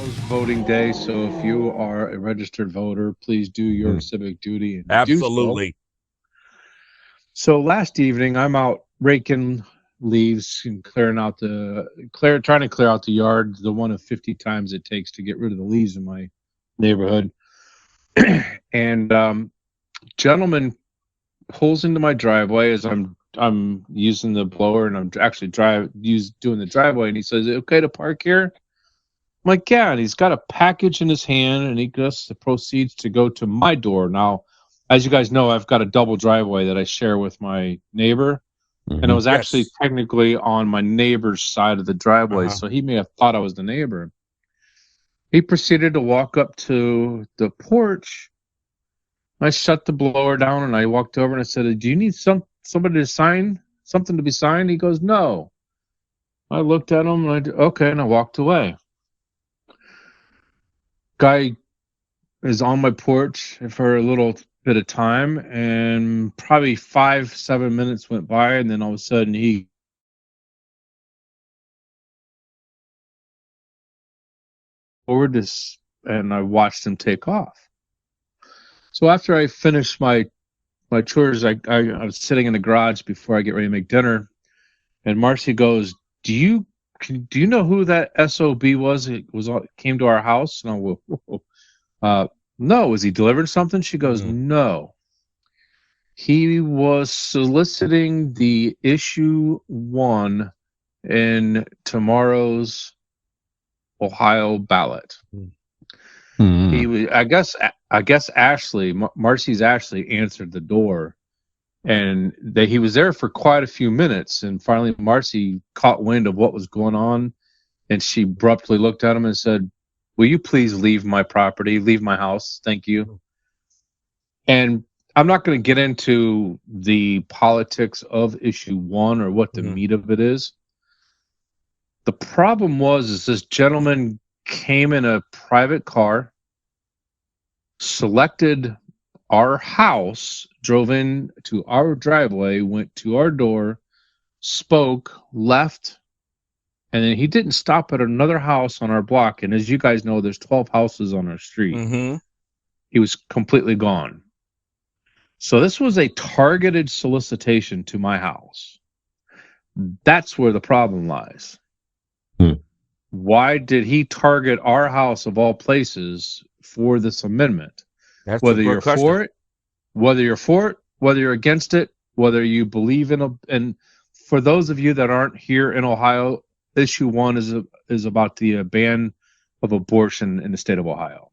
tomorrow's voting day, so if you are a registered voter, please do your civic duty and do so. Absolutely. So last evening, I'm out raking leaves and trying to clear out the yard, the one of 50 times it takes to get rid of the leaves in my neighborhood. And gentleman pulls into my driveway as I'm using the blower and I'm actually doing the driveway, and he says, "Is it okay to park here?" I'm like, "Yeah," and he's got a package in his hand, and he proceeds to go to my door. Now, as you guys know, I've got a double driveway that I share with my neighbor, and it was actually technically on my neighbor's side of the driveway, so he may have thought I was the neighbor. He proceeded to walk up to the porch. I shut the blower down, and I walked over and I said, "Do you need somebody to sign, something to be signed?" He goes, "No." I looked at him, and okay, and I walked away. Guy is on my porch for a little bit of time, and probably 5-7 minutes went by, and then all of a sudden he forward this, and I watched him take off. So after I finished my chores, I was sitting in the garage before I get ready to make dinner, and Marcy goes, do you know who that SOB was? Came to our house?" And I go, "Whoa. No, was he delivering something?" She goes, "No. He was soliciting the issue 1 in tomorrow's Ohio ballot." I guess Marcy's Ashley answered the door, and he was there for quite a few minutes, and finally Marcy caught wind of what was going on, and she abruptly looked at him and said, "Will you please leave my property, leave my house? Thank you." And I'm not going to get into the politics of issue 1 or what the meat of it is. The problem is this gentleman came in a private car, selected our house, drove in to our driveway, went to our door, spoke, left, and then he didn't stop at another house on our block. And as you guys know, there's 12 houses on our street. He was completely gone. So this was a targeted solicitation to my house. That's where the problem lies. Why did he target our house of all places for this amendment? Whether you're for it, whether you're against it, whether you believe in and for those of you that aren't here in Ohio, issue 1 is about the ban of abortion in the state of Ohio.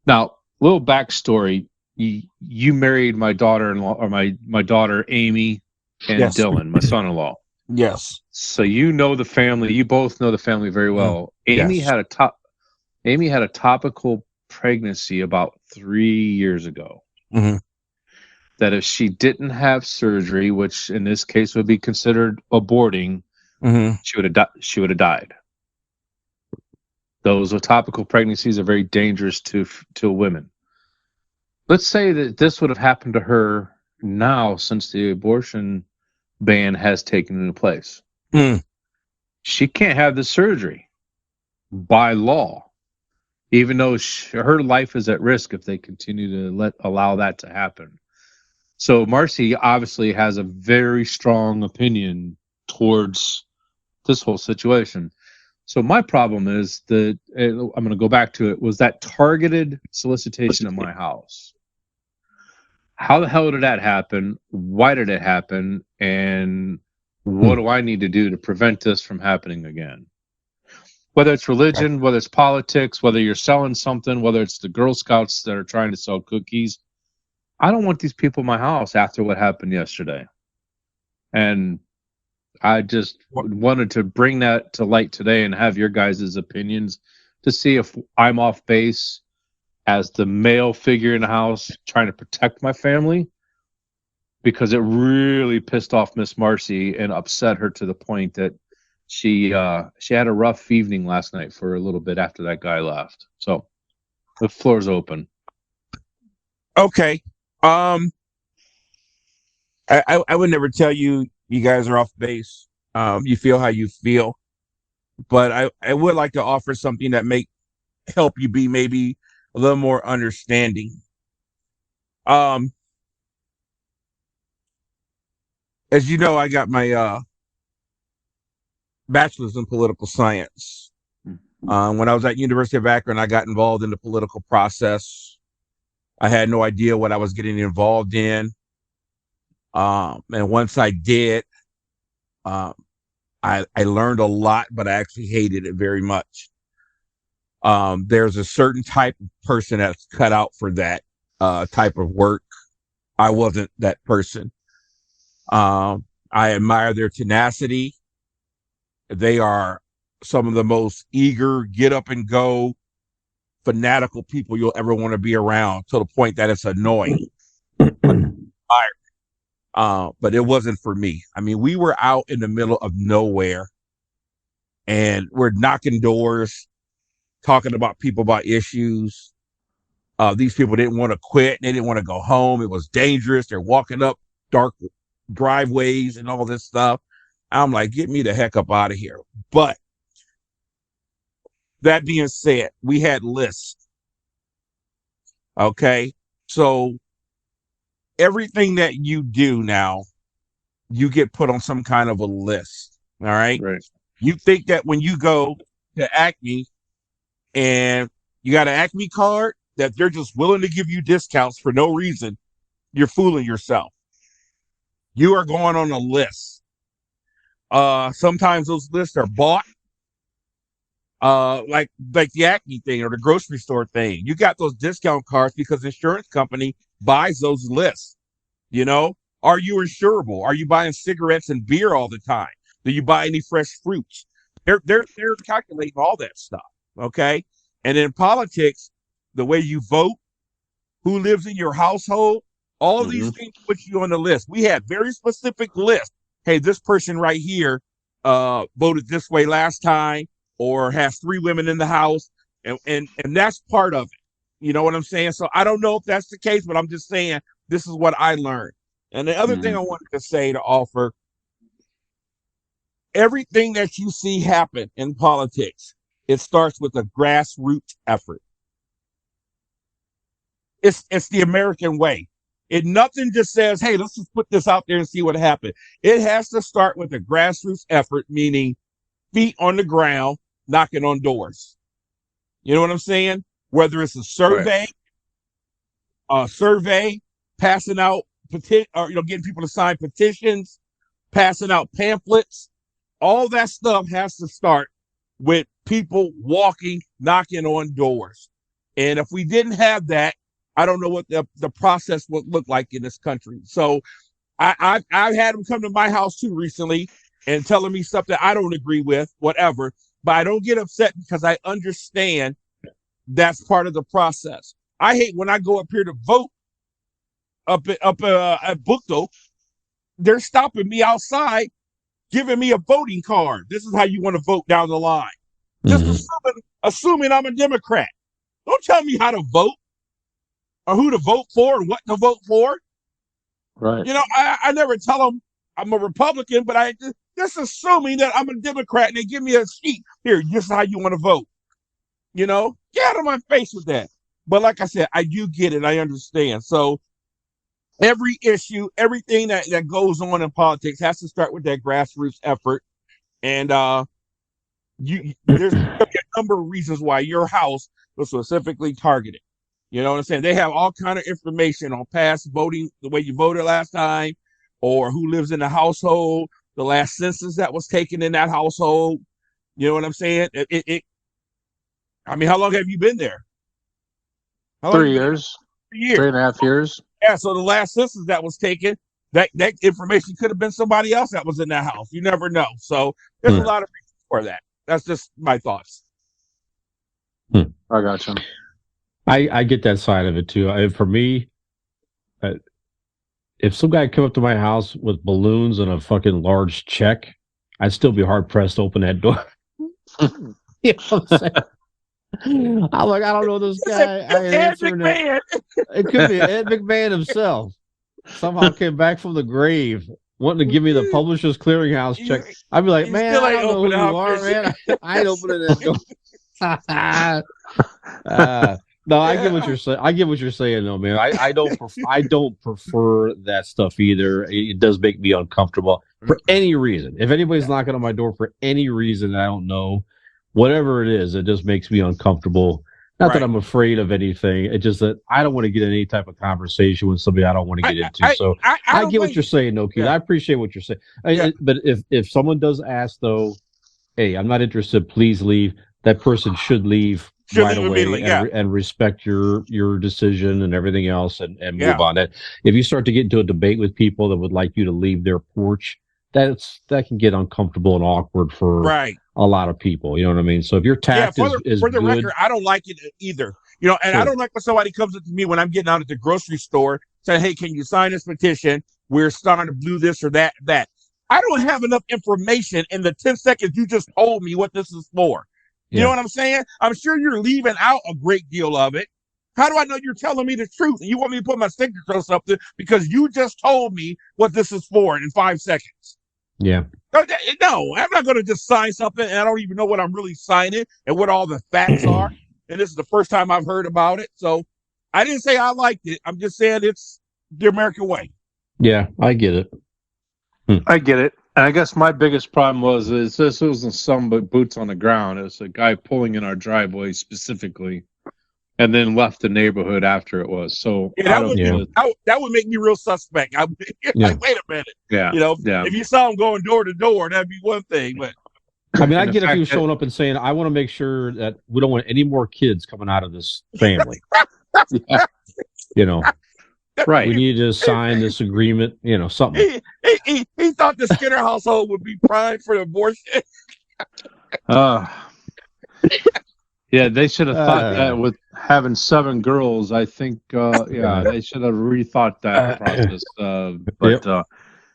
Now, little backstory: you married my daughter-in-law, or my daughter Amy and Dylan, my son-in-law. Yes. So you know the family. You both know the family very well. Amy had a topical pregnancy about 3 years ago. That if she didn't have surgery, which in this case would be considered aborting, she would have died. Those ectopical pregnancies are very dangerous to women. Let's say that this would have happened to her now, since the abortion ban has taken into place. She can't have the surgery by law, even though her life is at risk if they continue to allow that to happen. So Marcy obviously has a very strong opinion towards this whole situation. So my problem is that, I'm going to go back to it, was that targeted solicitation of my house. How the hell did that happen? Why did it happen? And what do I need to do to prevent this from happening again? Whether it's religion, whether it's politics, whether you're selling something, whether it's the Girl Scouts that are trying to sell cookies, I don't want these people in my house after what happened yesterday. And I just wanted to bring that to light today and have your guys' opinions to see if I'm off base as the male figure in the house trying to protect my family, because it really pissed off Miss Marcy and upset her to the point that she had a rough evening last night for a little bit after that guy left. So the floor's open. Okay. I would never tell you guys are off base. You feel how you feel. but I would like to offer something that may help you be maybe a little more understanding. As you know, I got my bachelor's in political science. When I was at University of Akron, I got involved in the political process. I had no idea what I was getting involved in. And once I did, I learned a lot, but I actually hated it very much. There's a certain type of person that's cut out for that type of work. I wasn't that person. I admire their tenacity. They are some of the most eager, get up and go, fanatical people you'll ever want to be around, to the point that it's annoying. But it wasn't for me. I mean, we were out in the middle of nowhere and we're knocking doors, talking about people, about issues. These people didn't want to quit. They didn't want to go home. It was dangerous. They're walking up dark driveways and all this stuff. I'm like, get me the heck up out of here. But that being said, we had lists. Okay. So everything that you do now, you get put on some kind of a list. All right. Right. You think that when you go to Acme and you got an Acme card, that they're just willing to give you discounts for no reason, you're fooling yourself. You are going on a list. Sometimes those lists are bought. Like the Acme thing or the grocery store thing. You got those discount cards because the insurance company buys those lists. You know, are you insurable? Are you buying cigarettes and beer all the time? Do you buy any fresh fruits? They're calculating all that stuff. Okay. And in politics, the way you vote, who lives in your household, all these things put you on the list. We had very specific lists. Hey, this person right here voted this way last time, or has 3 women in the house, and that's part of it. You know what I'm saying? So I don't know if that's the case, but I'm just saying this is what I learned. And the other thing I wanted to say, to offer, everything that you see happen in politics, it starts with a grassroots effort. It's the American way. Nothing just says, hey, let's just put this out there and see what happens. It has to start with a grassroots effort, meaning feet on the ground, knocking on doors. You know what I'm saying? Whether it's a survey, passing out getting people to sign petitions, passing out pamphlets, all that stuff has to start with people walking, knocking on doors. And if we didn't have that, I don't know what the process would look like in this country. So I've had them come to my house too recently and telling me stuff that I don't agree with, whatever. But I don't get upset because I understand that's part of the process. I hate when I go up here to vote up at Bookto, they're stopping me outside, giving me a voting card. This is how you want to vote down the line. Just assuming I'm a Democrat. Don't tell me how to vote or who to vote for and what to vote for. Right. You know, I never tell them I'm a Republican, but I just assuming that I'm a Democrat and they give me a sheet. Here, this is how you want to vote. You know, get out of my face with that. But like I said, I do get it. I understand. So every issue, everything that goes on in politics has to start with that grassroots effort. And there's a number of reasons why your house was specifically targeted. You know what I'm saying? They have all kind of information on past voting, the way you voted last time, or who lives in the household, the last census that was taken in that household. You know what I'm saying? I mean, how long have you been there? 3 years. 3 years. 3.5 years. Yeah, so the last census that was taken, that information could have been somebody else that was in that house. You never know. So there's a lot of reasons for that. That's just my thoughts. I got you. I get that side of it too. For me, if some guy come up to my house with balloons and a fucking large check, I'd still be hard pressed to open that door. You know what I'm saying? I'm like, I don't know this guy. Ed McMahon. It could be Ed McMahon himself. Somehow came back from the grave wanting to give me the Publishers Clearinghouse check. I'd be like, man, I don't know who you are, man. I ain't opening that door. No, I get what you're saying. I get what you're saying, though, man. I don't prefer that stuff either. It does make me uncomfortable for any reason. If anybody's knocking on my door for any reason I don't know, whatever it is, it just makes me uncomfortable. Not that I'm afraid of anything. It's just that I don't want to get in any type of conversation with somebody I don't want to get into. So I get what you're saying, no, Keith. I appreciate what you're saying. But if someone does ask, though, hey, I'm not interested, please leave. That person should leave right away and respect your decision and everything else and move on. That if you start to get into a debate with people that would like you to leave their porch, that can get uncomfortable and awkward for a lot of people. You know what I mean? So if your tact is for the good, record, I don't like it either. You know, and I don't like when somebody comes up to me when I'm getting out at the grocery store saying, "Hey, can you sign this petition? We're starting to do this or that." I don't have enough information in the 10 seconds you just told me what this is for. You know what I'm saying? I'm sure you're leaving out a great deal of it. How do I know you're telling me the truth? And you want me to put my signature on something because you just told me what this is for in 5 seconds. Yeah. No, I'm not going to just sign something and I don't even know what I'm really signing and what all the facts are. And this is the first time I've heard about it. So I didn't say I liked it. I'm just saying it's the American way. Yeah, I get it. I get it. And I guess my biggest problem was this wasn't some boots on the ground. It was a guy pulling in our driveway specifically, and then left the neighborhood after it was. So that would make me real suspect. Like, wait a minute. Yeah. You know, if you saw him going door to door, that'd be one thing. But I mean, I get if he was showing up and saying, "I want to make sure that we don't want any more kids coming out of this family." You know. Right. We need to sign this agreement, you know, something. He thought the Skinner household would be primed for abortion. Yeah, they should have thought that with having 7 girls. I think, they should have rethought that process.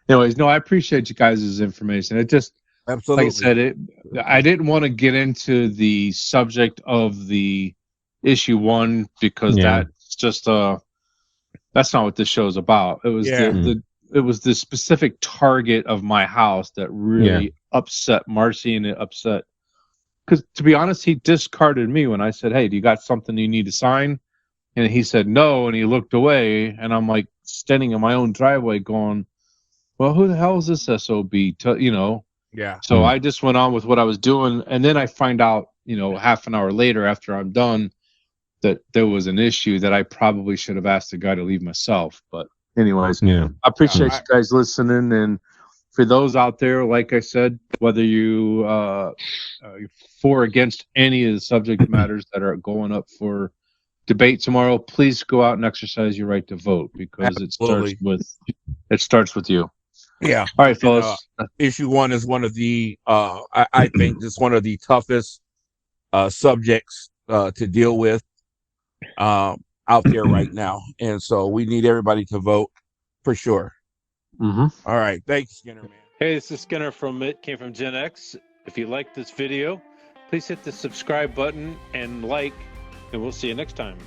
Anyways, no, I appreciate you guys' information. It just, absolutely, like I said, I didn't want to get into the subject of the issue 1 because that's just that's not what this show is about. It was it was the specific target of my house that really upset Marcy, and it upset because, to be honest, he discarded me when I said, "Hey, do you got something you need to sign?" And he said no, and he looked away, and I'm like standing in my own driveway going, "Well, who the hell is this SOB?" You know? Yeah. So I just went on with what I was doing, and then I find out, you know, half an hour later after I'm done, that there was an issue that I probably should have asked the guy to leave myself. But anyways, I appreciate you guys listening. And for those out there, like I said, whether you for or against any of the subject matters that are going up for debate tomorrow, please go out and exercise your right to vote because it starts with you. Yeah. All right, fellas. Issue 1 is one of the I think it's one of the toughest subjects to deal with out there right now, and so we need everybody to vote for sure. All right, thanks, Skinner, man. Hey, this is Skinner from ItCameFromGenX. If you like this video, please hit the subscribe button and like, and we'll see you next time.